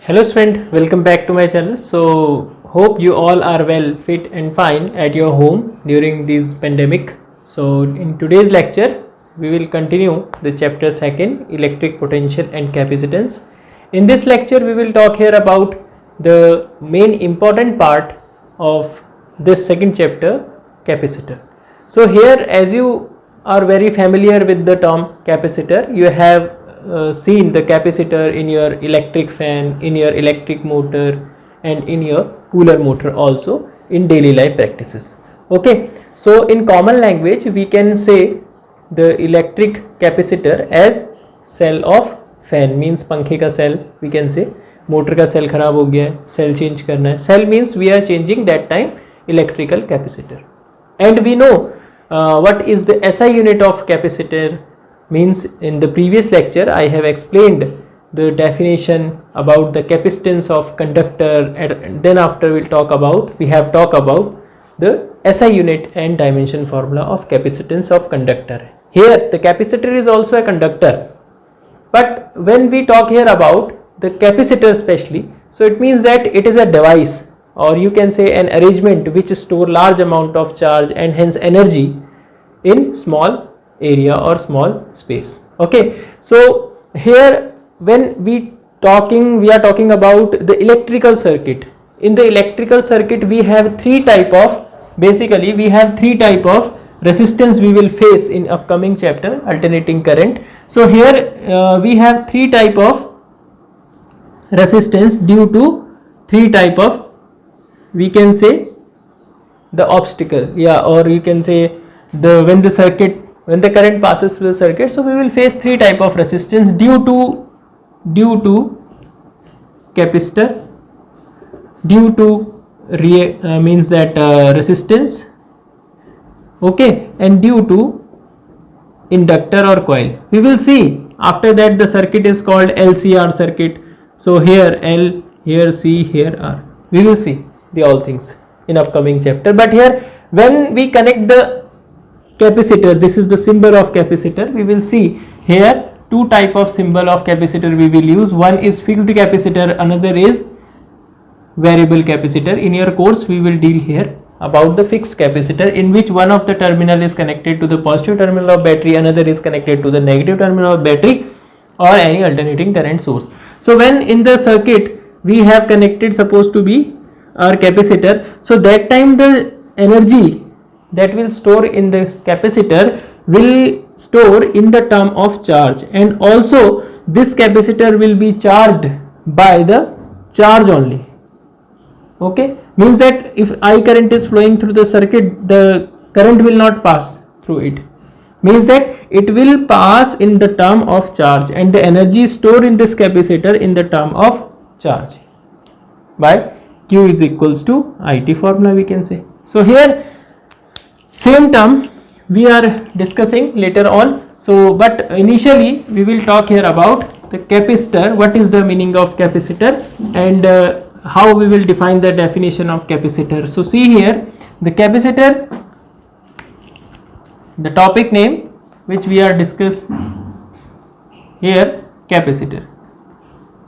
Hello student, welcome back to my channel. So hope you all are well, fit and fine at your home during this pandemic. So in today's lecture, we will continue the chapter 2, electric potential and capacitance. In this lecture, we will talk here about the main important part of this second chapter, capacitor. So here, as you are very familiar with the term capacitor, you have seen the capacitor in your electric fan, in your electric motor and in your cooler motor also in daily life practices. Okay, so in common language we can say the electric capacitor as cell of fan, means पंखे का cell, we can say motor का cell खराब हो गया है, cell change करना है. Cell means we are changing that time electrical capacitor. And we know what is the SI unit of capacitor. Means in the previous lecture I have explained the definition about the capacitance of conductor, and then after we have talked about the SI unit and dimension formula of capacitance of conductor. Here the capacitor is also a conductor, but when we talk here about the capacitor especially, so it means that it is a device, or you can say an arrangement which store large amount of charge and hence energy in small area or small space. Okay, so here when we are talking about the electrical circuit. In the electrical circuit we have three type of resistance we will face in upcoming chapter, alternating current. So here we have three type of resistance due to three type of, we can say, the obstacle, or you can say when the current passes through the circuit. So we will face three type of resistance due to capacitor, due to resistance, okay, and due to inductor or coil. We will see after that the circuit is called LCR circuit. So here L, here C, here R. We will see the all things in upcoming chapter. But here when we connect the capacitor, this is the symbol of capacitor. We will see here two type of symbol of capacitor we will use. One is fixed capacitor, another is variable capacitor. In your course we will deal here about the fixed capacitor, in which one of the terminal is connected to the positive terminal of battery, another is connected to the negative terminal of battery or any alternating current source. So when in the circuit we have connected supposed to be our capacitor, so that time the energy that will store in this capacitor will store in the term of charge, and also this capacitor will be charged by the charge only. Okay, means that if I current is flowing through the circuit, the current will not pass through it, means that it will pass in the term of charge, and the energy stored in this capacitor in the term of charge by Q is equals to IT formula, we can say. So here same term we are discussing later on. So but initially we will talk here about the capacitor, what is the meaning of capacitor, and how we will define the definition of capacitor. So see here the capacitor, the topic name which we are discuss here, capacitor.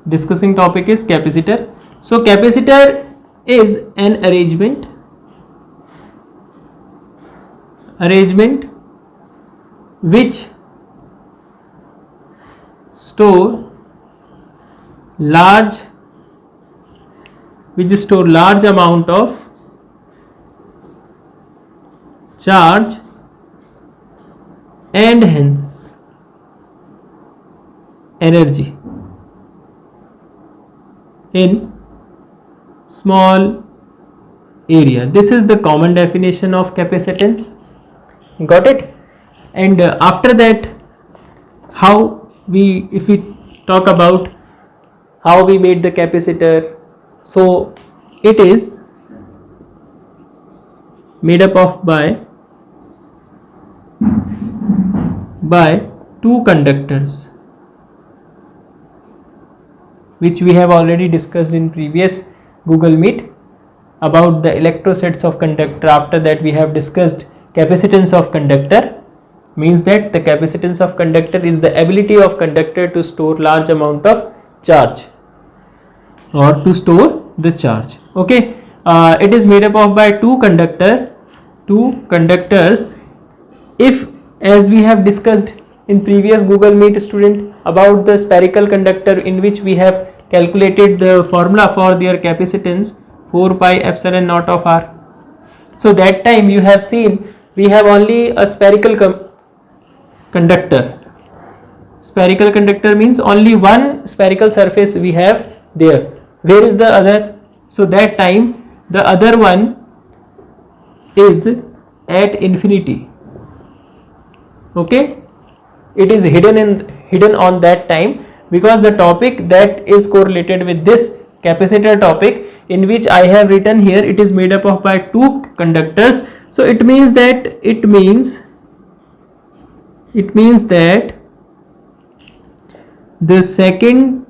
Discussing topic is capacitor. So capacitor is an arrangement which store large amount of charge and hence energy in small area. This is the common definition of capacitance. Got it? And after that, if we talk about how we made the capacitor, so it is made up of by two conductors, which we have already discussed in previous Google Meet about the electrosets of conductor. After that we have discussed capacitance of conductor, means that the capacitance of conductor is the ability of conductor to store large amount of charge. or to store the charge. Okay, it is made up of by two conductors. If, as we have discussed in previous Google Meet student about the spherical conductor, in which we have calculated the formula for their capacitance 4 pi epsilon naught of R. So that time you have seen we have only a spherical conductor. Spherical conductor means only one spherical surface we have there. Where is the other? So that time the other one is at infinity. Okay, it is hidden on that time, because the topic that is correlated with this capacitor topic, in which I have written here, it is made up of by two conductors. So it means that the second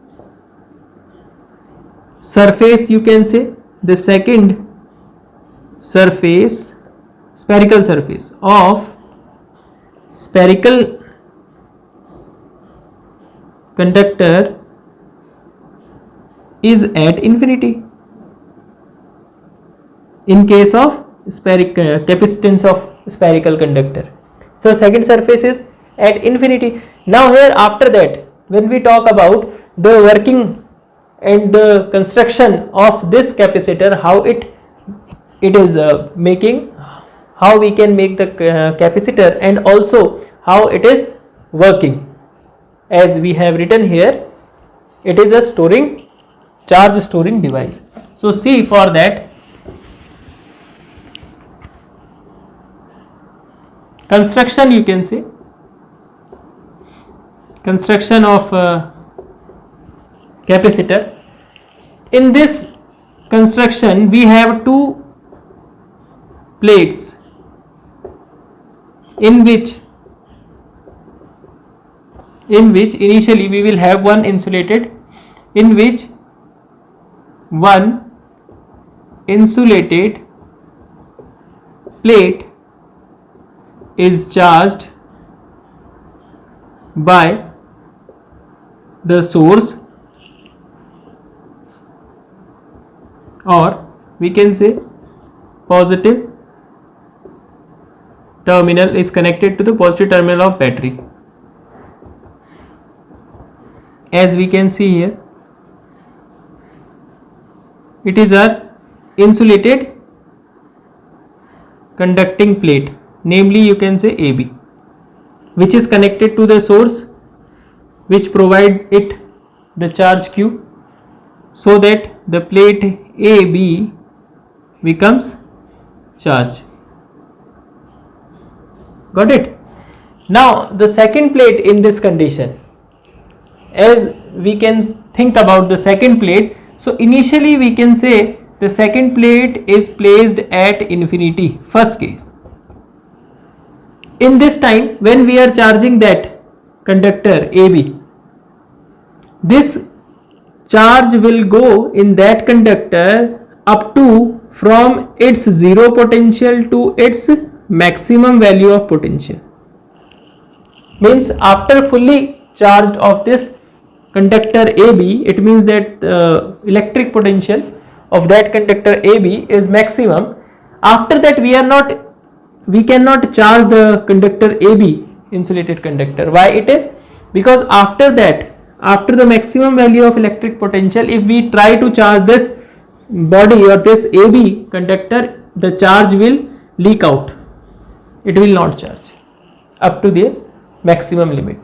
surface, you can say the second surface, spherical surface of spherical conductor is at infinity in case of capacitance of spherical conductor. So second surface is at infinity. Now here, after that, when we talk about the working and the construction of this capacitor, how it is making, how we can make the capacitor, and also how it is working, as we have written here, it is a charge storing device. So see, for that, construction, you can say construction of capacitor. In this construction we have two plates, in which initially we will have one insulated, in which one insulated plate is charged by the source, or we can say positive terminal is connected to the positive terminal of battery. As we can see here, it is a insulated conducting plate, namely you can say AB, which is connected to the source, which provide it the charge Q, so that the plate AB becomes charged. Got it? Now the second plate in this condition, as we can think about the second plate, so initially we can say the second plate is placed at infinity, first case. In this time, when we are charging that conductor AB, this charge will go in that conductor up to from its zero potential to its maximum value of potential. Means after fully charged of this conductor AB, it means that electric potential of that conductor AB is maximum. After that we cannot charge the conductor AB, insulated conductor. Why it is? Because after that, after the maximum value of electric potential, if we try to charge this body or this AB conductor, the charge will leak out. It will not charge up to the maximum limit.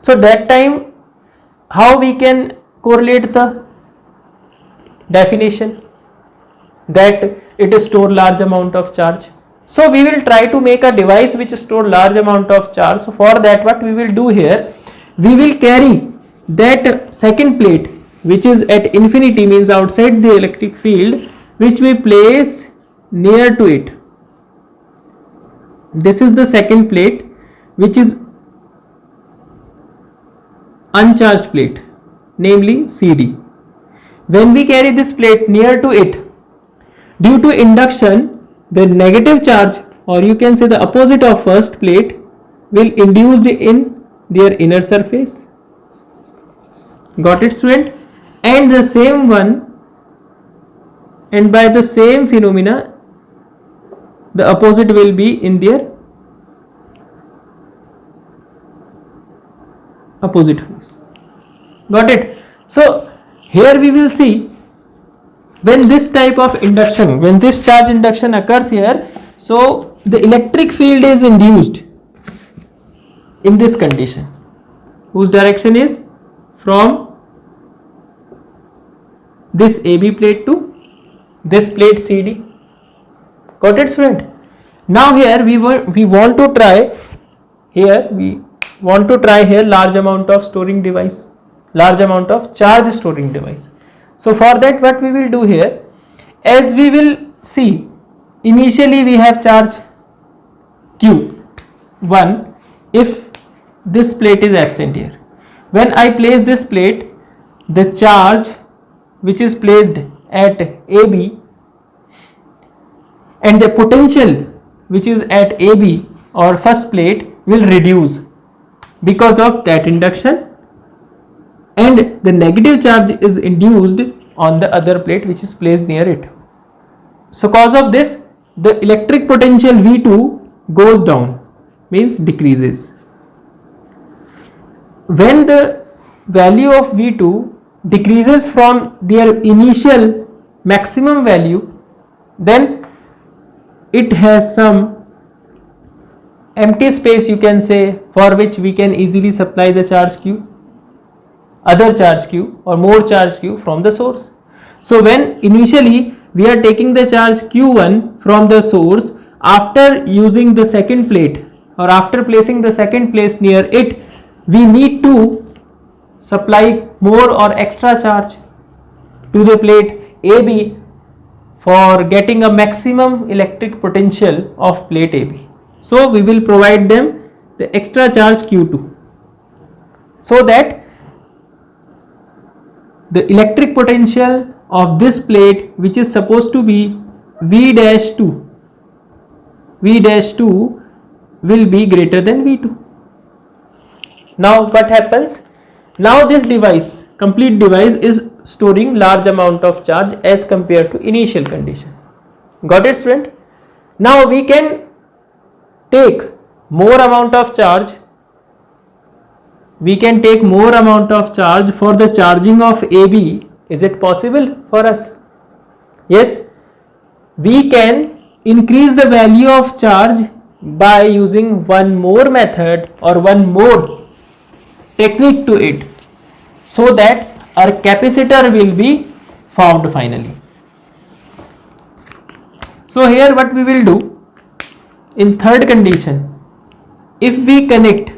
So that time, how we can correlate the definition that it store large amount of charge? So we will try to make a device which store large amount of charge. So for that, what we will do here, we will carry that second plate which is at infinity, means outside the electric field, which we place near to it. This is the second plate, which is uncharged plate, namely CD. When we carry this plate near to it, due to induction, the negative charge, or you can say the opposite of first plate, will induced in their inner surface. Got it, student? and the same one, and by the same phenomena the opposite will be in their opposite phase. Got it? So here we will see, when this type of induction, when this charge induction occurs here, so the electric field is induced in this condition, whose direction is from this AB plate to this plate CD. Got it, student? Now here we want to try here large amount of storing device, large amount of charge storing device. So for that, what we will do here, as we will see, initially we have charge Q1 if this plate is absent here. When I place this plate, the charge which is placed at AB and the potential which is at AB or first plate will reduce because of that induction, and the negative charge is induced on the other plate which is placed near it. So cause of this, the electric potential V2 goes down, means decreases. When the value of V2 decreases from their initial maximum value, then it has some empty space, you can say, for which we can easily supply the charge Q, other charge Q or more charge Q from the source. So when initially we are taking the charge Q1 from the source, after using the second plate or after placing the second place near it, we need to supply more or extra charge to the plate AB for getting a maximum electric potential of plate AB. So we will provide them the extra charge Q2, so that the electric potential of this plate, which is supposed to be V-2, will be greater than V2. Now what happens? Now this device, complete device, is storing large amount of charge as compared to initial condition. Got it, student? Now we can take more amount of charge. We can take more amount of charge for the charging of AB. Is it possible for us? Yes. We can increase the value of charge by using one more method or one more technique to it, so that our capacitor will be formed finally. So here what we will do, in third condition, if we connect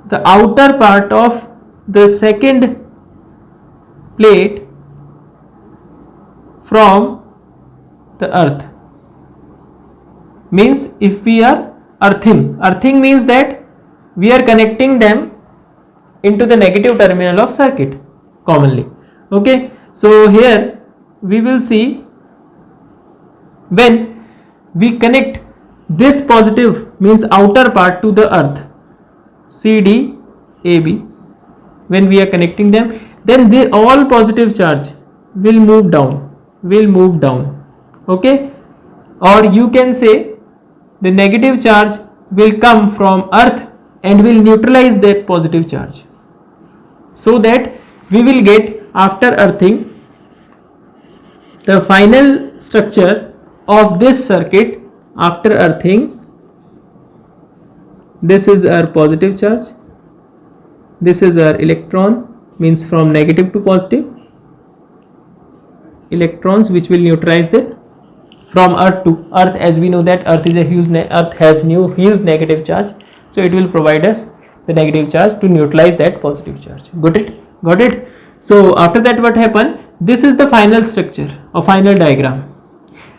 the outer part of the second plate from the earth, means if we are earthing means that we are connecting them into the negative terminal of circuit commonly. Okay, so here we will see, when we connect this positive, means outer part, to the earth, CD, AB, when we are connecting them, then they all positive charge will move down, okay, or you can say the negative charge will come from earth and will neutralize that positive charge, so that we will get, after earthing, the final structure of this circuit. After earthing, this is our positive charge, this is our electron, means from negative to positive electrons, which will neutralize that from earth to earth. As we know that earth is a huge earth has huge negative charge, so it will provide us the negative charge to neutralize that positive charge. Got it? So after that, what happened? This is the final structure or final diagram.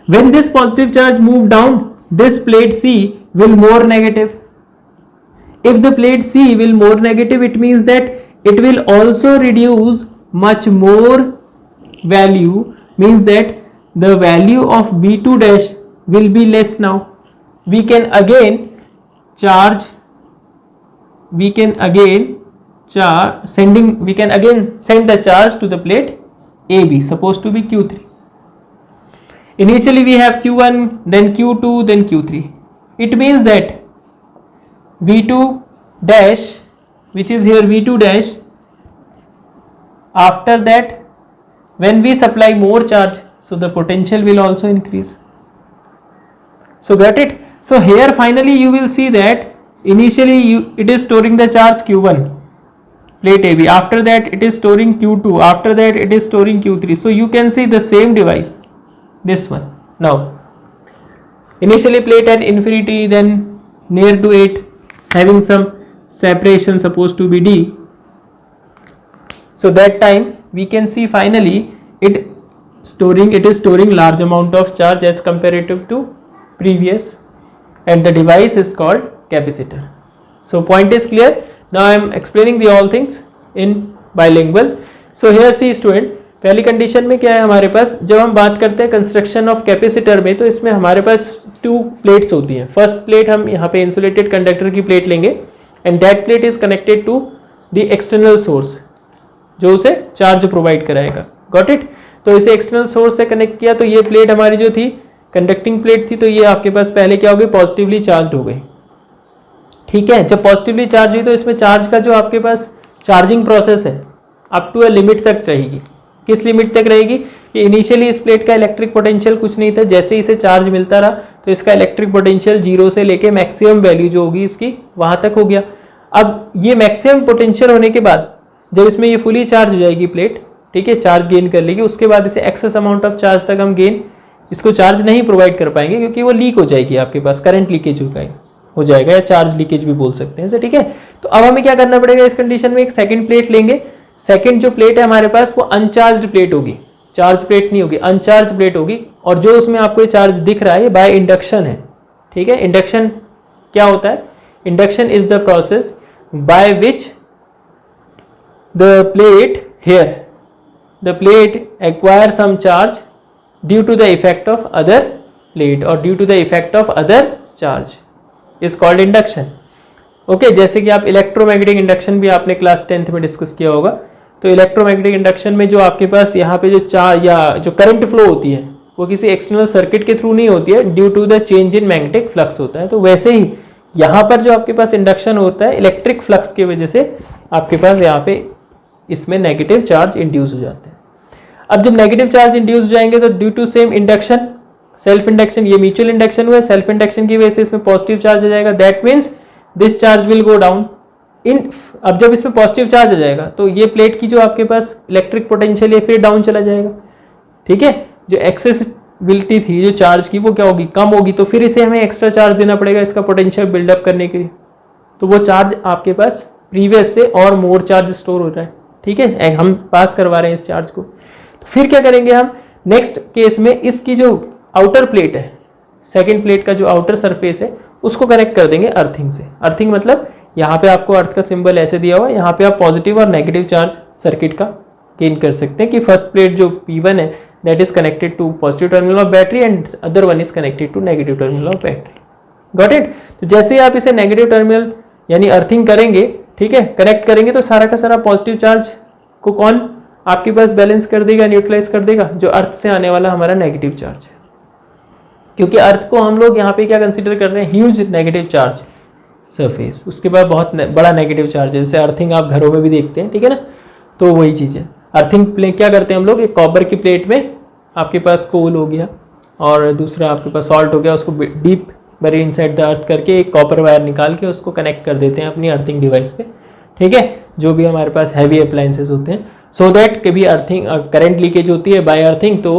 When this positive charge move down, this plate C will more negative. If the plate C will more negative, it means that it will also reduce much more value, means that the value of V2 dash will be less. Now we can again charge sending, we can again send the charge to the plate AB, supposed to be Q3. Initially we have Q1, then Q2, then Q3. It means that V2 dash, which is here V2 dash, after that when we supply more charge, so the potential will also increase. So got it? So here finally you will see that initially it is storing the charge Q1, plate AB, after that it is storing Q2, after that it is storing Q3. So you can see the same device, this one. Now initially plate at infinity, then near to it, having some separation supposed to be D. So that time we can see finally it is storing large amount of charge as comparative to previous, and the device is called capacitor. So point is clear. Now I am explaining the all things in bilingual. So here see student, पहली condition में क्या है हमारे पास, जब हम बात करते हैं कंस्ट्रक्शन ऑफ कैपेसिटर में, तो इसमें हमारे पास 2 प्लेट्स होती हैं. फर्स्ट प्लेट हम यहाँ पे इंसुलेटेड कंडक्टर की प्लेट लेंगे, and that plate is connected to the external source जो उसे चार्ज प्रोवाइड कराएगा. Got it? तो इसे एक्सटर्नल सोर्स से कनेक्ट किया, तो ये प्लेट हमारी जो थी कंडक्टिंग प्लेट थी, तो ये आपके पास पहले क्या हो गई, पॉजिटिवली चार्ज हो गई. ठीक है, जब पॉजिटिवली चार्ज हुई तो इसमें चार्ज का जो आपके पास चार्जिंग प्रोसेस है अप टू अ लिमिट तक रहेगी. किस लिमिट तक रहेगी कि इनिशियली इस प्लेट का इलेक्ट्रिक पोटेंशियल कुछ नहीं था, जैसे इसे चार्ज मिलता रहा तो इसका इलेक्ट्रिक पोटेंशियल 0 से लेके मैक्सिमम वैल्यू जो होगी इसकी वहां तक हो गया. अब ये मैक्सिमम पोटेंशियल होने के बाद जब इसमें ये फुली चार्ज हो जाएगी प्लेट, ठीक है, चार्ज गेन कर लेगी, उसके बाद इसे एक्सेस अमाउंट ऑफ चार्ज तक हम गेन इसको चार्ज नहीं प्रोवाइड कर पाएंगे क्योंकि वो लीक हो जाएगी, आपके पास करंट लीकेज हो जाएगा या चार्ज लीकेज भी बोल सकते हैं. ठीक है, तो अब हमें क्या करना पड़ेगा इस कंडीशन में, एक सेकंड प्लेट लेंगे. सेकंड जो प्लेट है हमारे पास वो अनचार्ज प्लेट होगी, चार्ज प्लेट नहीं होगी, अनचार्ज प्लेट होगी, और जो उसमें आपको ये चार्ज दिख रहा है ये बाय इंडक्शन है. ठीक है, इंडक्शन क्या होता है, induction is the process by which the plate acquire some charge due to the effect of other plate और due to the effect of other charge is called induction. Okay, जैसे कि आप इलेक्ट्रोमैग्नेटिक इंडक्शन भी आपने class 10th में discuss किया होगा. तो इलेक्ट्रोमैग्नेटिक इंडक्शन में जो आपके पास यहाँ पे जो चार्ज या जो करंट फ्लो होती है वो किसी एक्सटर्नल सर्किट के थ्रू नहीं होती है, due to the change in magnetic flux होता है. तो वैसे ही यहाँ पर जो आपके पास इंडक्शन होता है इलेक्ट्रिक फ्लक्स की वजह से आपके पास यहाँ पे इसमें नेगेटिव चार्ज इंड्यूस हो जाते हैं. अब जब नेगेटिव चार्ज इंड्यूस हो जाएंगे तो due to same induction, self induction, ये म्यूचुअल इंडक्शन हुआ है, सेल्फ इंडक्शन की वजह से इसमें पॉजिटिव चार्ज आ जाएगा. That means this charge will go down in. अब जब इसमें पॉजिटिव चार्ज आ जाएगा तो ये प्लेट की जो आपके पास इलेक्ट्रिक पोटेंशियल है फिर डाउन चला जाएगा. ठीक है, जो एक्सेसिबिलिटी थी जो चार्ज की वो क्या होगी, कम होगी. तो फिर इसे हमें एक्स्ट्रा चार्ज देना पड़ेगा इसका पोटेंशियल बिल्डअप करने के लिए. तो वो चार्ज आपके पास प्रीवियस से और मोर चार्ज स्टोर हो रहा है. ठीक है, हम पास करवा रहे हैं इस चार्ज को. तो फिर क्या करेंगे हम नेक्स्ट केस में, इसकी जो आउटर प्लेट है, सेकेंड प्लेट का जो आउटर सरफेस है उसको कनेक्ट कर देंगे अर्थिंग से. अर्थिंग मतलब यहाँ पे आपको अर्थ का सिंबल ऐसे दिया हुआ है, यहाँ पे आप पॉजिटिव और नेगेटिव चार्ज सर्किट का गेन कर सकते हैं कि फर्स्ट प्लेट जो P1 है that is connected to positive terminal of battery and other one is connected to negative terminal of battery. Got it? तो जैसे ही आप इसे नेगेटिव टर्मिनल यानी अर्थिंग करेंगे, ठीक है, कनेक्ट करेंगे, तो सारा का सारा पॉजिटिव चार्ज को कौन आपके पास बैलेंस कर देगा, न्यूट्रलाइज कर देगा, जो अर्थ से आने वाला हमारा नेगेटिव चार्ज है. क्योंकि अर्थ को हम लोग यहाँ पे क्या कंसीडर कर रहे हैं, ह्यूज नेगेटिव चार्ज सरफेस, उसके बाद बहुत बड़ा नेगेटिव चार्ज है. जैसे अर्थिंग आप घरों में भी देखते हैं, ठीक है ना, तो वही चीज़ है. अर्थिंग प्लेट क्या करते हैं हम लोग, एक कॉपर की प्लेट में आपके पास कोल हो गया और दूसरा आपके पास सॉल्ट हो गया, उसको डीप बरी इनसाइड द अर्थ करके एक कॉपर वायर निकाल के उसको कनेक्ट कर देते हैं अपनी अर्थिंग डिवाइस पे. ठीक है, जो भी हमारे पास हैवी अप्लायंसेस होते हैं, सो दैट कभी अर्थिंग करंट लीकेज होती है बाय अर्थिंग तो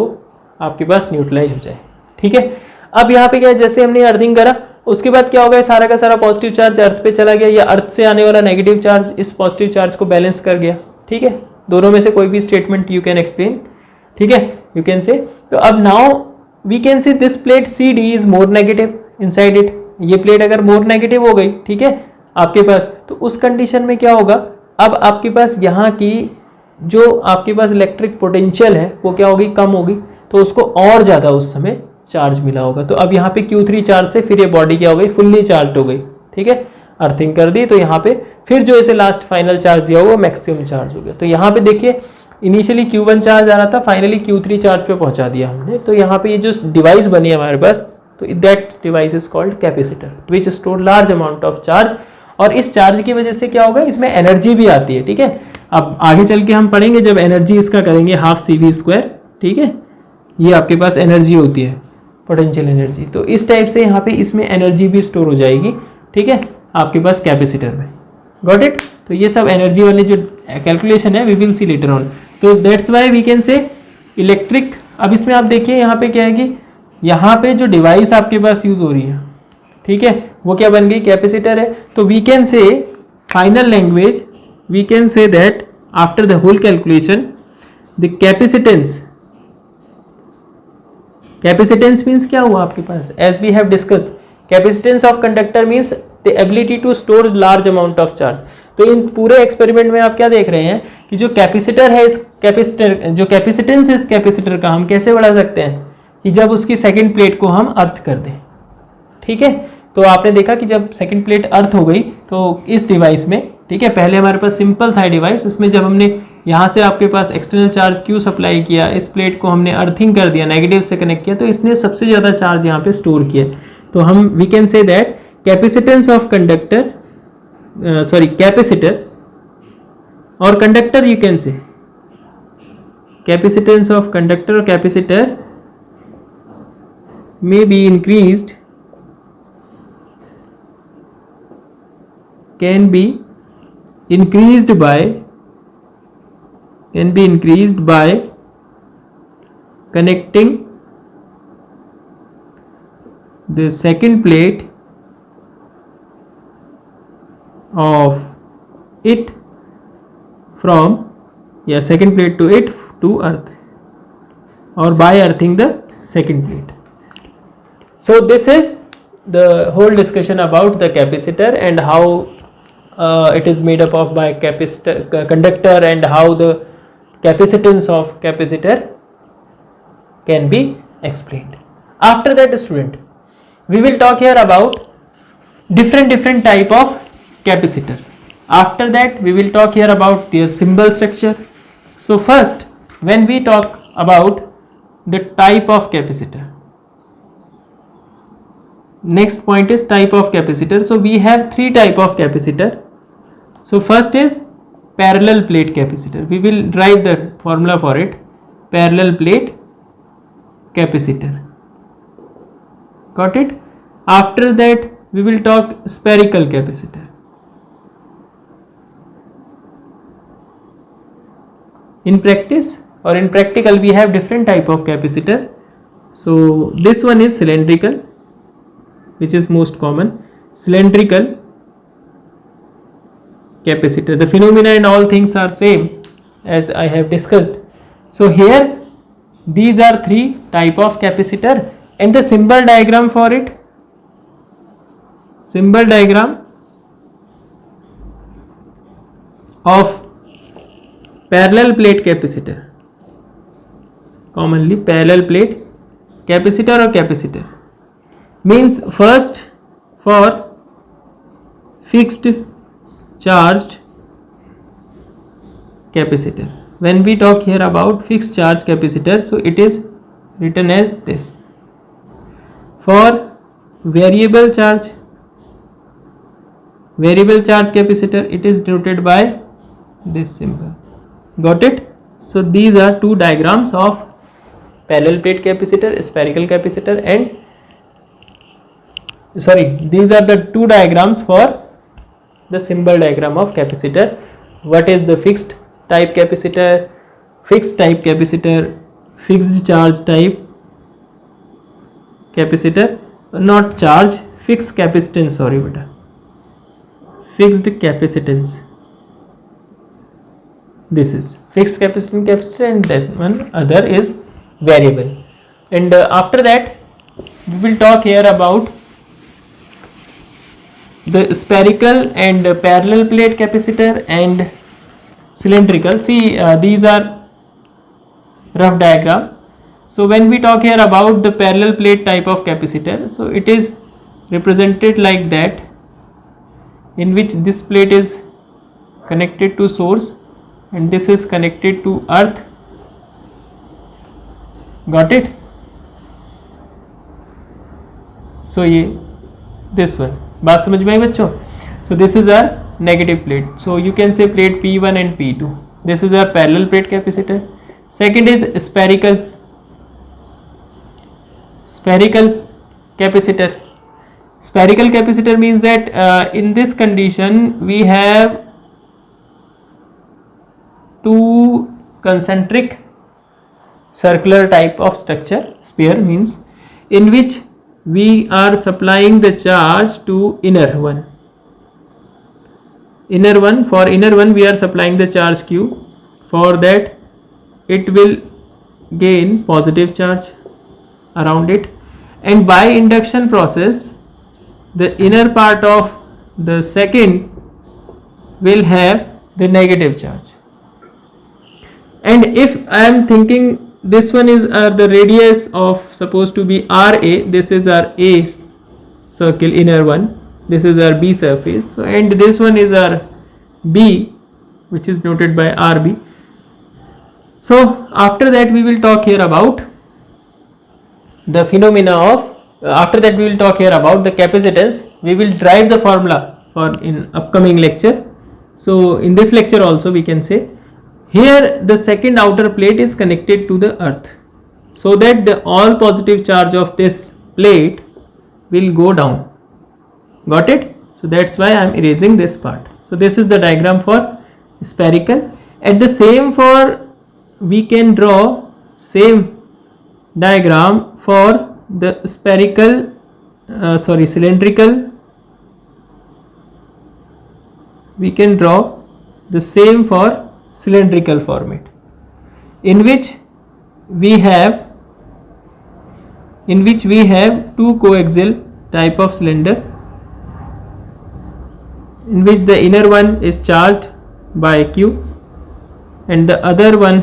आपके पास न्यूट्रलाइज हो जाए. ठीक है, अब यहाँ पे क्या है, जैसे हमने अर्थिंग करा उसके बाद क्या होगा, सारा का सारा पॉजिटिव चार्ज अर्थ पे चला गया, या अर्थ से आने वाला नेगेटिव चार्ज इस पॉजिटिव चार्ज को बैलेंस कर गया. ठीक है, दोनों में से कोई भी स्टेटमेंट यू कैन एक्सप्लेन. ठीक है, यू कैन से. तो अब now we can see this plate CD is more negative inside it. ये प्लेट अगर मोर नेगेटिव हो गई, ठीक है, आपके पास, तो उस कंडीशन में क्या होगा, अब आपके पास यहाँ की जो आपके पास इलेक्ट्रिक पोटेंशियल है वो क्या होगी, कम होगी, तो उसको और ज़्यादा उस समय चार्ज मिला होगा. तो अब यहाँ पे Q3 चार्ज से फिर ये बॉडी क्या हो गई, फुल्ली चार्ज हो गई. ठीक है, अर्थिंग कर दी, तो यहाँ पे फिर जो इसे लास्ट फाइनल चार्ज दिया हुआ मैक्सिमम चार्ज हो गया। तो यहाँ पे देखिए इनिशियली Q1 चार्ज आ रहा था, फाइनली Q3 चार्ज पे पहुंचा दिया हमने। तो यहाँ पे ये जो डिवाइस बनी है हमारे पास, तो that device is called capacitor which store large amount of charge. और इस चार्ज की वजह से क्या होगा, इसमें एनर्जी भी आती है, ठीक है। अब आगे चल के हम पढ़ेंगे जब एनर्जी इसका करेंगे हाफ CV², ठीक है। ये आपके पास एनर्जी होती है, पोटेंशियल एनर्जी। तो इस टाइप से यहाँ पे इसमें एनर्जी भी स्टोर हो जाएगी, ठीक है, आपके पास कैपेसिटर में। Got it. तो ये सब एनर्जी वाले जो कैलकुलेशन है we will see later on. तो that's why we can say electric. अब इसमें आप देखिए यहाँ पे क्या है कि यहाँ पे जो डिवाइस आपके पास यूज हो रही है, ठीक है, वो क्या बन गई, कैपेसिटर है। तो we can say final language we can say that after the whole calculation the capacitance means क्या हुआ आपके पास, as we have discussed, capacitance of conductor means the ability to store large amount of charge. तो इन पूरे experiment में आप क्या देख रहे हैं कि जो कैपेसिटर है, इस कैपेसिटर जो कैपेसिटेंस इस कैपेसिटर का हम कैसे बढ़ा सकते हैं कि जब उसकी सेकंड प्लेट को हम अर्थ कर दें, ठीक है। तो आपने देखा कि जब सेकंड प्लेट अर्थ हो गई तो इस डिवाइस में, ठीक है, पहले हमारे पास सिंपल था डिवाइस, इसमें जब हमने यहाँ से आपके पास एक्सटर्नल चार्ज Q सप्लाई किया, इस प्लेट को हमने अर्थिंग कर दिया, नेगेटिव से कनेक्ट किया, तो इसने सबसे ज़्यादा चार्ज यहाँ पे स्टोर किया। तो हम we can say that capacitance of conductor capacitor और conductor, you can say capacitance of conductor और capacitor may be increased, can be increased by connecting the second plate of it from second plate to it to earth, or by earthing the second plate. So this is the whole discussion about the capacitor and how it is made up of by conductor and how the capacitance of capacitor can be explained. After that, student, we will talk here about different type of capacitor. After that, we will talk here about their symbol structure. So first, when we talk about the type of capacitor, next point is type of capacitor. So we have three type of capacitor. So first is parallel plate capacitor. We will write the formula for it. Parallel plate capacitor. Got it? After that we will talk spherical capacitor. In practice or in practical we have different type of capacitor. So this one is cylindrical, which is most common, cylindrical capacitor. The phenomena and all things are same as I have discussed. So here these are three type of capacitor and the symbol diagram for it, symbol diagram of parallel plate capacitor, commonly parallel plate capacitor or capacitor means first for fixed charged capacitor. When we talk here about fixed charge capacitor, so it is written as this. For variable charge capacitor, it is denoted by this symbol. Got it? So these are two diagrams of parallel plate capacitor, spherical capacitor, and these are the two diagrams for the symbol diagram of capacitor. What is the fixed type capacitor, fixed type capacitor, fixed charge type capacitor, not charge, fixed capacitance, sorry beta, fixed capacitance. This is fixed capacitance capacitor and this one other is variable. And after that we will talk here about the spherical and parallel plate capacitor and cylindrical. See these are rough diagram. So when we talk here about the parallel plate type of capacitor, so it is represented like that. in which this plate is connected to source and this is connected to earth. Got it? So ये this one, बात समझ में आई बच्चों? So this is our negative plate. So you can say plate P1 and P2. This is our parallel plate capacitor. Second is spherical capacitor. Spherical capacitor means that in this condition we have two concentric circular type of structure, sphere means, in which we are supplying the charge to inner one. For inner one we are supplying the charge Q. For that it will gain positive charge around it, and by induction process the inner part of the second will have the negative charge. And if I am thinking this one is the radius of supposed to be RA, this is our A circle, inner one, this is our B surface, so and this one is our B, which is noted by RB. So after that we will talk here about the phenomena of, after that we will talk here about the capacitance. We will derive the formula for in upcoming lecture. So in this lecture also we can say here the second outer plate is connected to the earth, so that the all positive charge of this plate will go down. Got it? So that's why I am erasing this part. So this is the diagram for spherical. At the same for we can draw same diagram for the cylindrical. We can draw the same for cylindrical format, in which we have two coaxial type of cylinder, in which the inner one is charged by Q and the outer one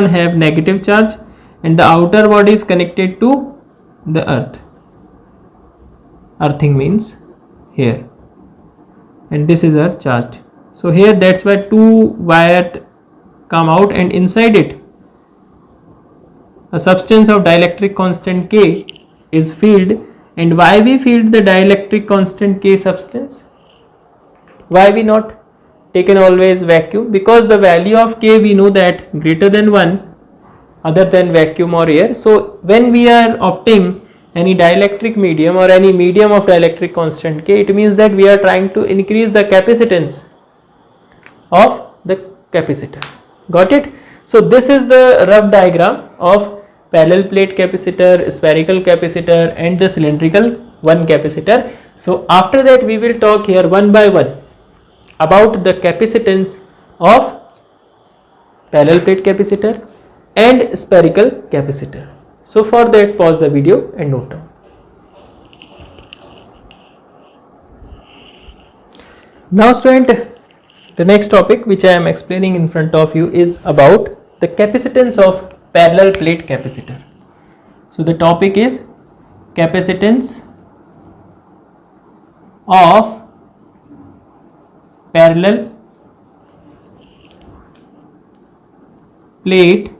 have negative charge, and the outer body is connected to the earth. Earthing means here, and this is our charged. So here that's why two wire come out, and inside it a substance of dielectric constant K is filled. And why we filled the dielectric constant K substance? Why we not taken always vacuum? Because the value of K we know that greater than 1 other than vacuum or air. So when we are opting any dielectric medium or any medium of dielectric constant K, it means that we are trying to increase the capacitance of the capacitor. Got it? So this is the rough diagram of parallel plate capacitor, spherical capacitor and the cylindrical one capacitor. So after that we will talk here one by one about the capacitance of parallel plate capacitor and spherical capacitor. So for that pause the video and note down. Now student, the next topic which I am explaining in front of you is about the capacitance of parallel plate capacitor. So the topic is capacitance of parallel plate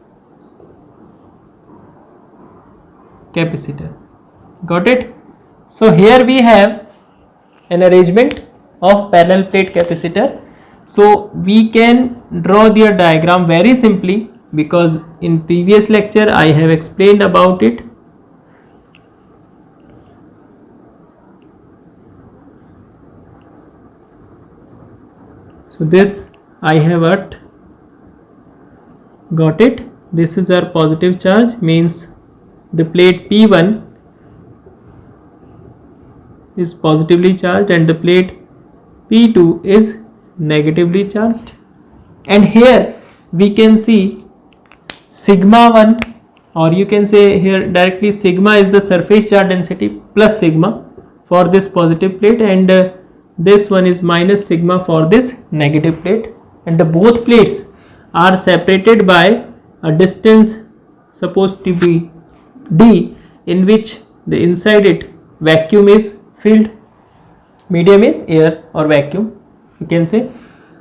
capacitor. Got it? So here we have an arrangement of parallel plate capacitor. So we can draw their diagram very simply, because in previous lecture I have explained about it. So this I have at, got it? This is our positive charge, means the plate P1 is positively charged and the plate P2 is negatively charged. And here we can see sigma 1, or you can say here directly sigma is the surface charge density plus sigma for this positive plate, and this one is minus sigma for this negative plate, and the both plates are separated by a distance supposed to be d, in which the inside it vacuum is filled. medium is air or vacuum, you can say.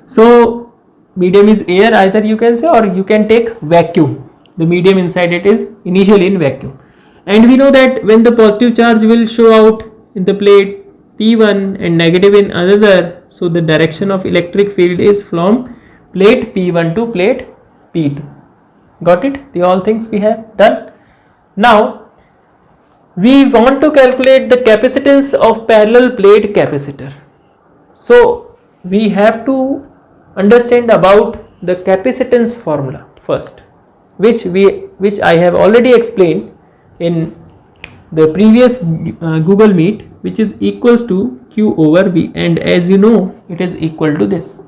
So medium is air, either you can say, or you can take vacuum. The medium inside it is initially in vacuum, and we know that when the positive charge will show out in the plate P1 and negative in another, so the direction of electric field is from plate P1 to plate P2. Got it? The all things we have done. Now we want to calculate the capacitance of parallel plate capacitor. So we have to understand about the capacitance formula first, which I have already explained in the previous Google Meet, which is equals to Q over V, and as you know it is equal to this.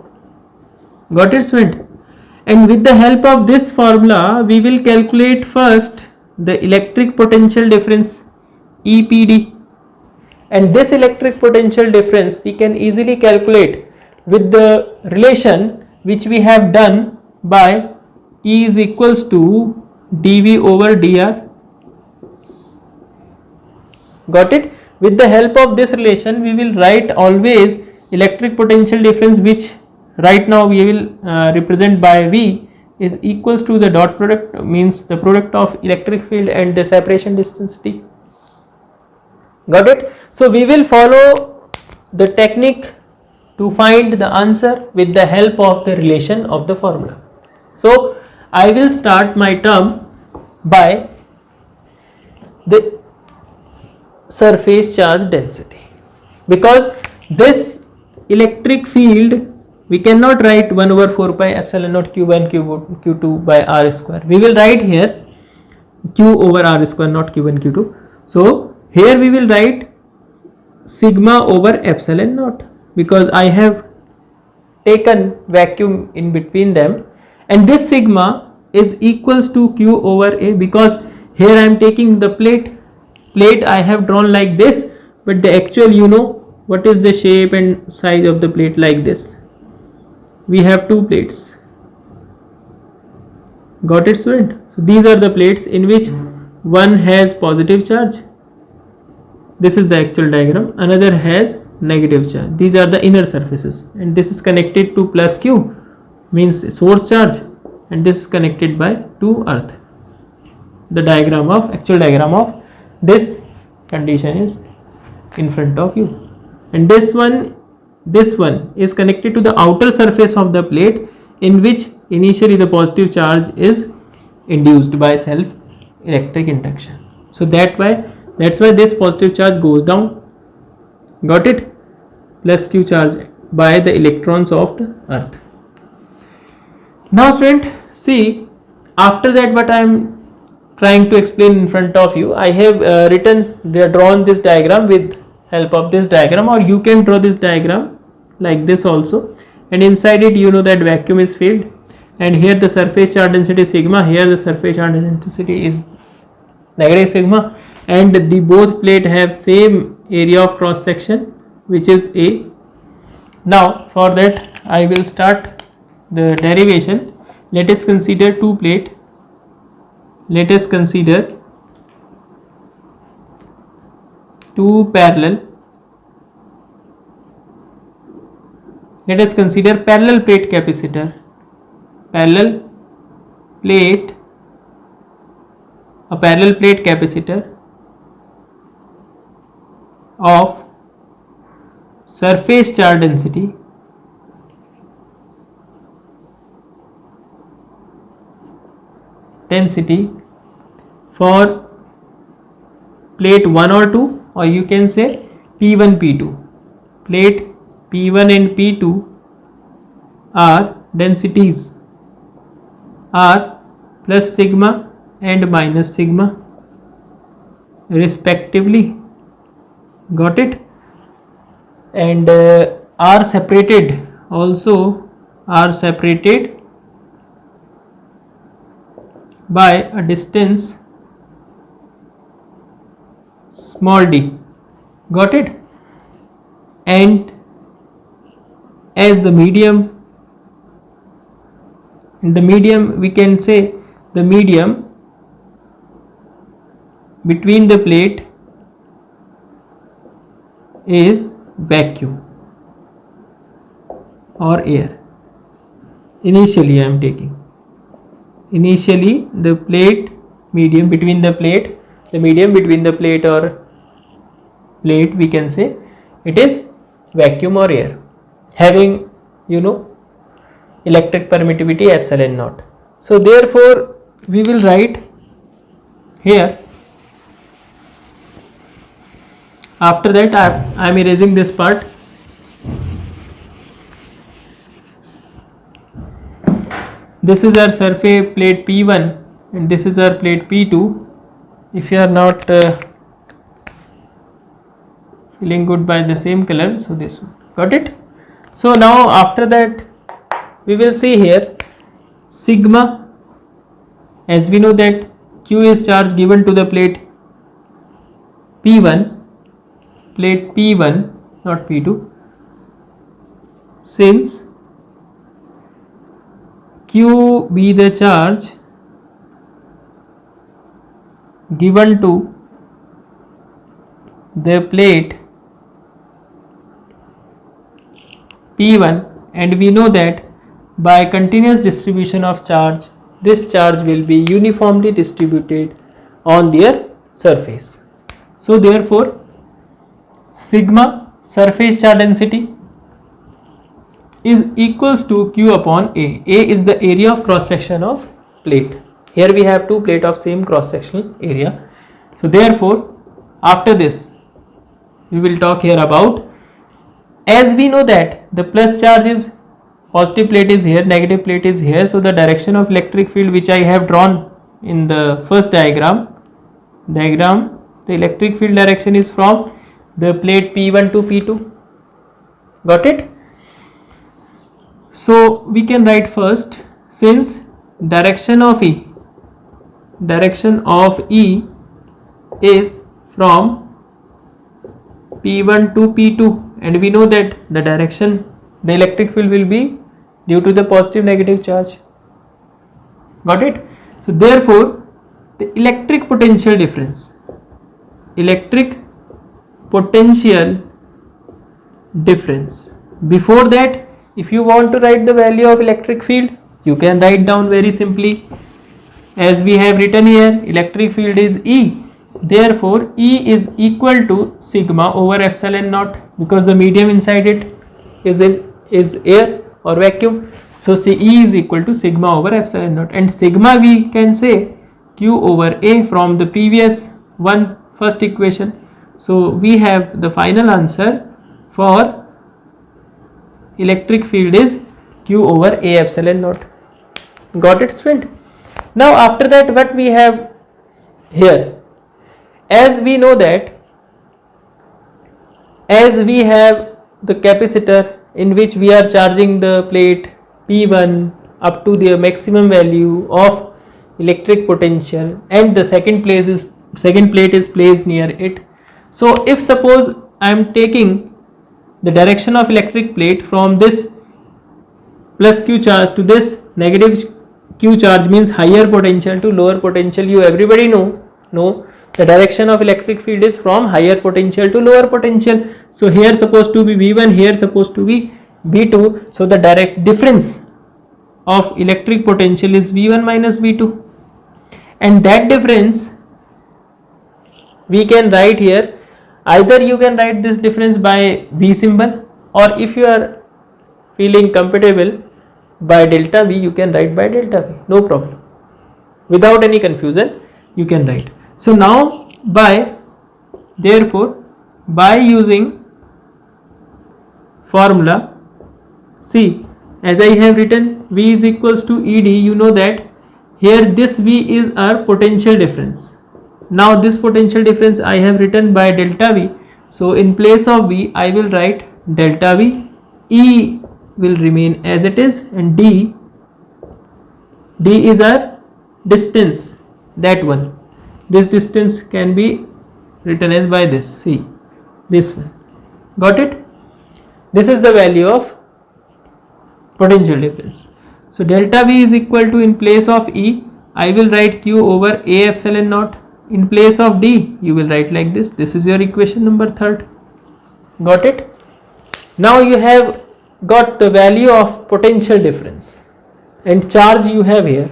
Got it, student? And with the help of this formula we will calculate first the electric potential difference, EPD, and this electric potential difference we can easily calculate with the relation which we have done by E is equals to dV over dr. Got it? With the help of this relation we will write always electric potential difference, which right now we will represent by V, is equals to the dot product, means the product of electric field and the separation distance T. Got it? So we will follow the technique to find the answer with the help of the relation of the formula. So I will start my term by the surface charge density, because this electric field we cannot write 1 over 4 pi epsilon naught q1 q2 by r square. We will write here q over r square, not q1 q2. So here we will write sigma over epsilon naught, because I have taken vacuum in between them, and this sigma is equals to q over a, because here I am taking the plate I have drawn like this, but the actual, you know what is the shape and size of the plate like this. We have two plates. Got it, student? So these are the plates in which one has positive charge. This is the actual diagram. Another has negative charge. These are the inner surfaces, and this is connected to plus q, means source charge, and this is connected by to earth. The diagram of actual diagram of this condition is in front of you, and this one is connected to the outer surface of the plate, in which initially the positive charge is induced by self electric induction. So that's why this positive charge goes down. Got it? Plus q charge by the electrons of the earth. Now student, see, after that what I am trying to explain in front of you, I have drawn this diagram with help of this diagram, or you can draw this diagram like this also, and inside it you know that vacuum is filled, and here the surface charge density is sigma, here the surface charge density is negative sigma, and the both plate have same area of cross section, which is A. Now for that I will start the derivation. Let us consider two plate. Let us consider two parallel. Let us consider parallel plate capacitor. A parallel plate capacitor of surface charge density for plate 1 or 2, or you can say P1 P2. Plate P1 and P2 are densities are plus sigma and minus sigma respectively. Got it? And are separated by a distance small d. Got it? And as the medium, in the medium we can say the medium between the plate is vacuum or air. Initially I am taking. Initially the plate medium between the plate, the medium between the plate or plate, we can say it is vacuum or air, having electric permittivity epsilon naught. So therefore we will write here, after that I am erasing this part. This is our surface plate P1 and this is our plate P2. If you are not feeling good by the same color, so this one, got it? So now after that we will see here sigma, as we know that Q is charge given to the plate P1, not P2, since Q be the charge given to the plate P1, and we know that by continuous distribution of charge, this charge will be uniformly distributed on their surface. So therefore sigma surface charge density is equals to Q upon A. A is the area of cross section of plate. Here we have two plate of same cross sectional area. So therefore after this we will talk here about, as we know that the plus charge is, positive plate is here, negative plate is here, so the direction of electric field which I have drawn in the first diagram, the electric field direction is from the plate P1 to P2. Got it? So we can write first, since direction of E is from P1 to P2, and we know that the direction, the electric field will be due to the positive negative charge. Got it? So therefore the electric potential difference, before that, if you want to write the value of electric field, you can write down very simply, as we have written here, electric field is E, therefore E is equal to sigma over epsilon naught, because the medium inside it is air or vacuum. So say E is equal to sigma over epsilon naught, and sigma we can say Q over A from the previous first equation. So we have the final answer for electric field is Q over A epsilon naught. Got it, student? Now after that what we have here, as we know that, as we have the capacitor in which we are charging the plate P1 up to the maximum value of electric potential, and the second plate is placed near it. So if suppose I am taking the direction of electric plate from this plus Q charge to this negative Q charge, means higher potential to lower potential, you everybody know the direction of electric field is from higher potential to lower potential. So here supposed to be V1, here supposed to be V2, so the direct difference of electric potential is V1 minus V2, and that difference we can write here, either you can write this difference by V symbol, or if you are feeling comfortable by delta V, you can write by delta V, no problem, without any confusion you can write. So now therefore by using formula, see, as I have written V is equals to ED, you know that here this V is our potential difference. Now this potential difference I have written by delta V, so in place of V I will write delta V, E will remain as it is, and D is our distance, that one, this distance can be written as by this, see, this one. Got it? This is the value of potential difference. So delta V is equal to, in place of E I will write Q over A epsilon naught, in place of D you will write like this. This is your equation number 3. Got it? Now you have got the value of potential difference and charge you have here,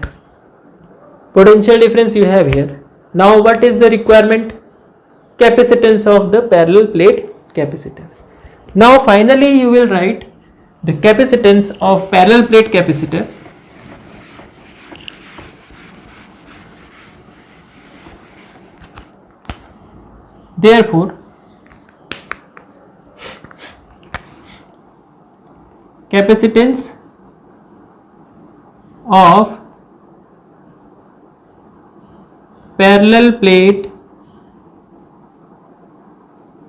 potential difference you have here. Now what is the requirement? Capacitance of the parallel plate capacitor. Now finally you will write the capacitance of parallel plate capacitor. Therefore capacitance of parallel plate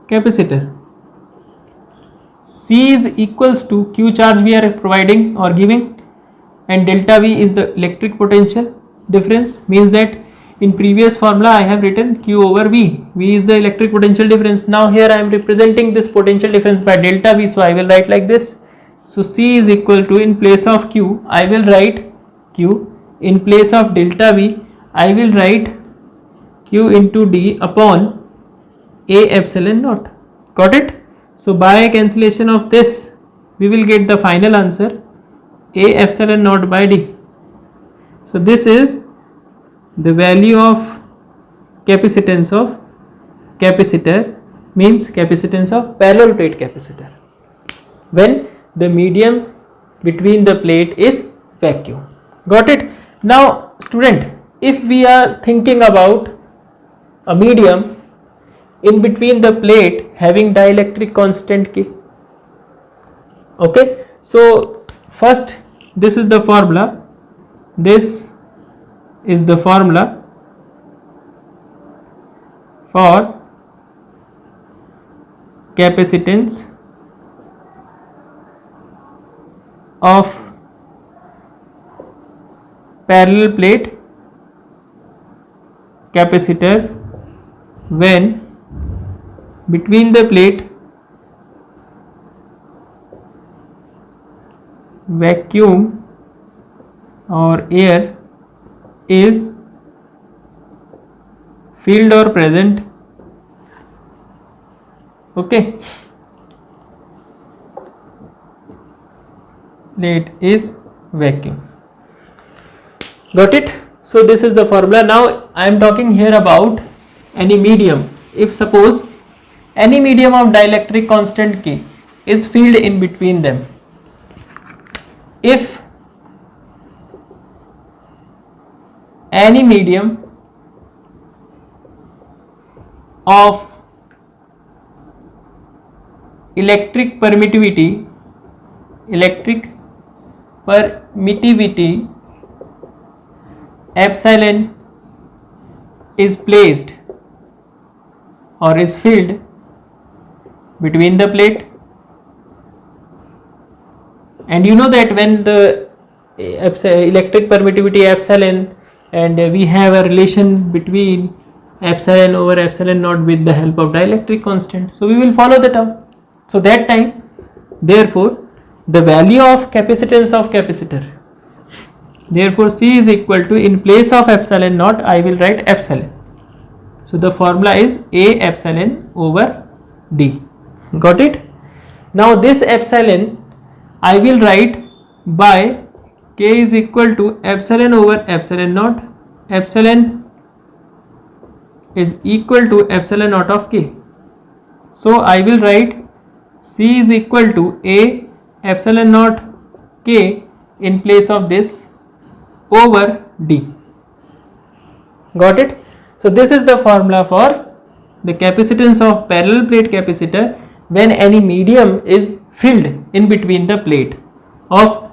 capacitor, C is equals to Q charge we are providing or giving, and delta V is the electric potential difference. Means that in previous formula I have written Q over V. V is the electric potential difference. Now here I am representing this potential difference by delta V, so I will write like this. So C is equal to, in place of Q I will write Q, in place of delta V I will write Q into D upon A epsilon naught. Got it? So by cancellation of this we will get the final answer, A epsilon naught by D. So this is the value of capacitance of capacitor, means capacitance of parallel plate capacitor, when the medium between the plate is vacuum. Got it? Now student, if we are thinking about a medium in between the plate having dielectric constant K, okay, so first this is the formula, this is the formula for capacitance of parallel plate capacitor when between the plate vacuum or air is filled or present. Okay, plate is vacuum. Got it? So this is the formula. Now I am talking here about any medium. If suppose any medium of dielectric constant K is filled in between them, if any medium of electric permittivity epsilon is placed or is filled between the plate, and you know that when the electric permittivity epsilon, and we have a relation between epsilon over epsilon naught with the help of dielectric constant, so we will follow the term. So that time, therefore the value of capacitance of capacitor, therefore C is equal to, in place of epsilon naught I will write epsilon. So the formula is A epsilon over D. Got it? Now this epsilon I will write by K is equal to epsilon over epsilon naught. Epsilon is equal to epsilon naught of K. So I will write C is equal to A epsilon naught K in place of this over D. Got it? So this is the formula for the capacitance of parallel plate capacitor when any medium is filled in between the plate of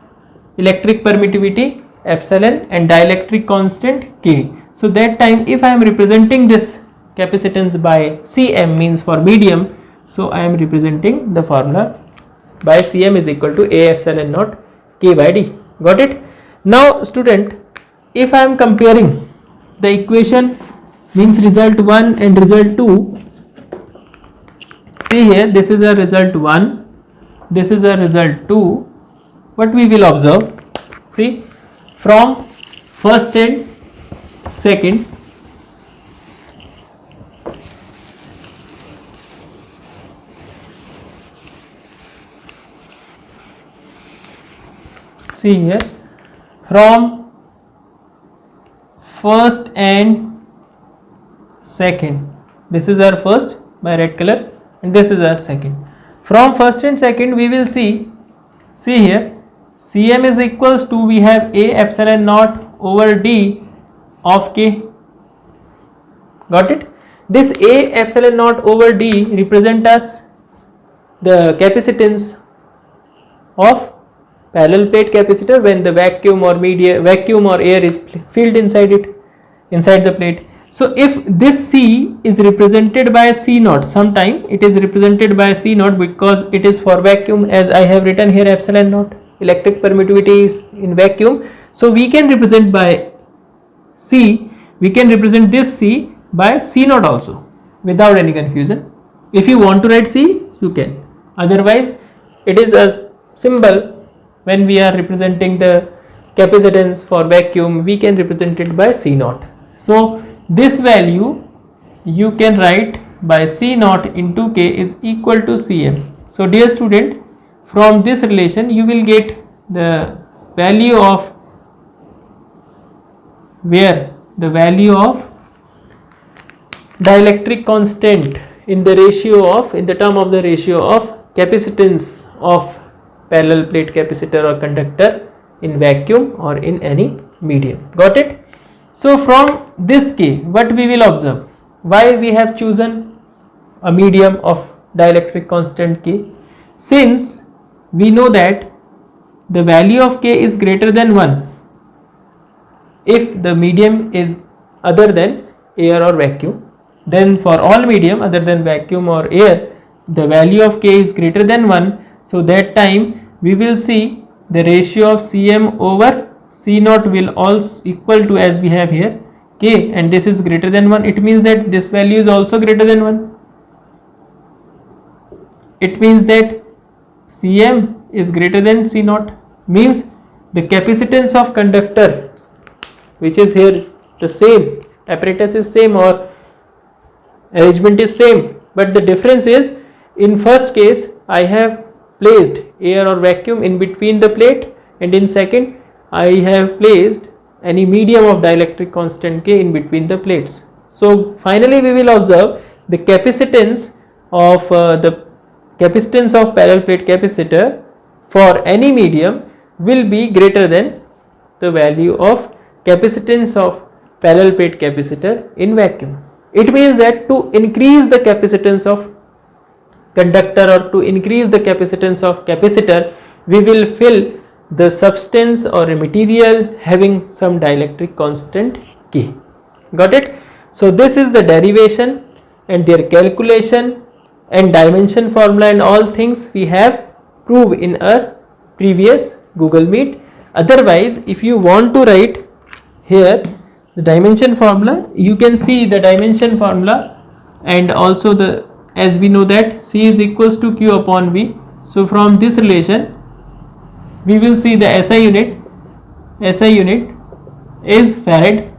electric permittivity epsilon and dielectric constant K. So that time, if I am representing this capacitance by Cm, means for medium, so I am representing the formula by Cm is equal to A epsilon naught K by D. Got it? Now student, if I am comparing the equation, means result 1 and result 2, see here, this is a result 1, this is a result 2. What we will observe, see, from first and second, see here, from first and second, this is our first by red color and this is our second. From first and second we will see here, Cm is equals to, we have A epsilon naught over D of K. Got it? This A epsilon naught over D represent us the capacitance of parallel plate capacitor when the vacuum or air is filled inside it, inside the plate. So if this C is represented by C naught, sometime it is represented by C naught because it is for vacuum, as I have written here epsilon naught, electric permittivity in vacuum. So we can represent by C, we can represent this C by C naught also without any confusion. If you want to write C, you can. Otherwise, it is a symbol when we are representing the capacitance for vacuum, we can represent it by C naught. So this value you can write by C naught into K is equal to Cm. So dear student, from this relation you will get the value of the value of dielectric constant in the term of the ratio of capacitance of parallel plate capacitor or conductor in vacuum or in any medium. Got it? So from this K, what we will observe? Why we have chosen a medium of dielectric constant K? Since we know that the value of K is greater than 1 if the medium is other than air or vacuum, then for all medium other than vacuum or air, the value of K is greater than 1. So that time we will see the ratio of Cm over C naught will also equal to, as we have here, K, and this is greater than 1. It means that this value is also greater than 1. It means that Cm is greater than C naught, means the capacitance of conductor, which is here the same, apparatus is same or arrangement is same, but the difference is, in first case I have placed air or vacuum in between the plate, and in second I have placed any medium of dielectric constant K in between the plates. So finally we will observe the capacitance of parallel plate capacitor for any medium will be greater than the value of capacitance of parallel plate capacitor in vacuum. It means that to increase the capacitance of conductor or to increase the capacitance of capacitor, we will fill the substance or a material having some dielectric constant K. Got it? So this is the derivation and their calculation and dimension formula and all things we have proved in our previous Google Meet. Otherwise, if you want to write here the dimension formula, you can see the dimension formula, and also the, as we know that C is equals to Q upon V. So from this relation we will see the SI unit. SI unit is farad,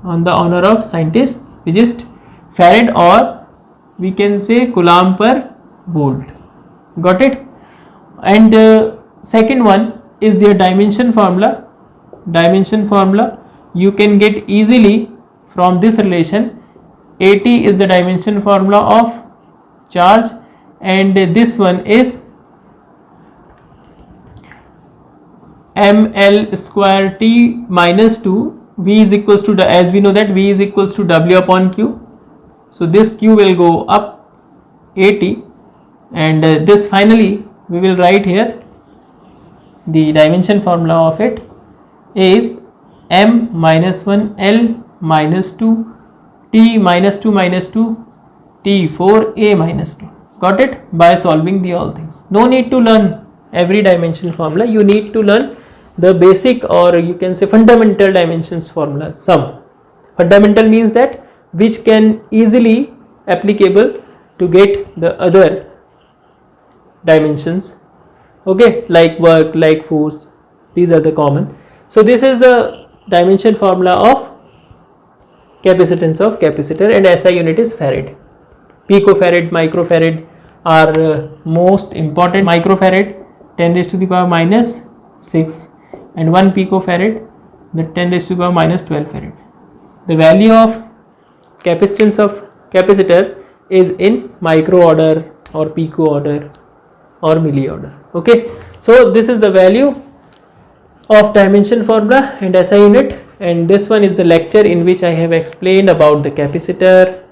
on the honor of scientist, physicist, farad, or we can say coulomb per volt. Got it? And the second one is their dimension formula. Dimension formula you can get easily from this relation. AT is the dimension formula of charge, and this one is ml square T minus 2. V is equals to, as we know that V is equals to W upon Q. So this Q will go up AT, and this finally we will write here the dimension formula of it is m minus 1 L minus 2 T minus 2 minus 2 T 4 A minus 2. Got it? By solving the all things. No need to learn every dimension formula. You need to learn the basic, or you can say fundamental dimensions formula. Some fundamental means that which can easily applicable to get the other dimensions. Okay, like work, like force, these are the common. So this is the dimension formula of capacitance of capacitor, and SI unit is farad. Picofarad, microfarad are most important. Microfarad 10 raised to the power minus 6, and 1 picofarad, the 10 raised to the power minus 12 farad. The value of capacitance of capacitor is in micro order or pico order or milli order. Okay, so this is the value of dimension formula and SI unit, and this one is the lecture in which I have explained about the capacitor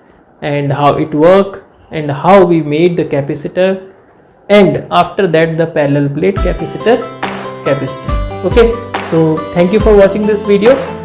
and how it works and how we made the capacitor, and after that the parallel plate capacitor capacitance. Okay, so thank you for watching this video.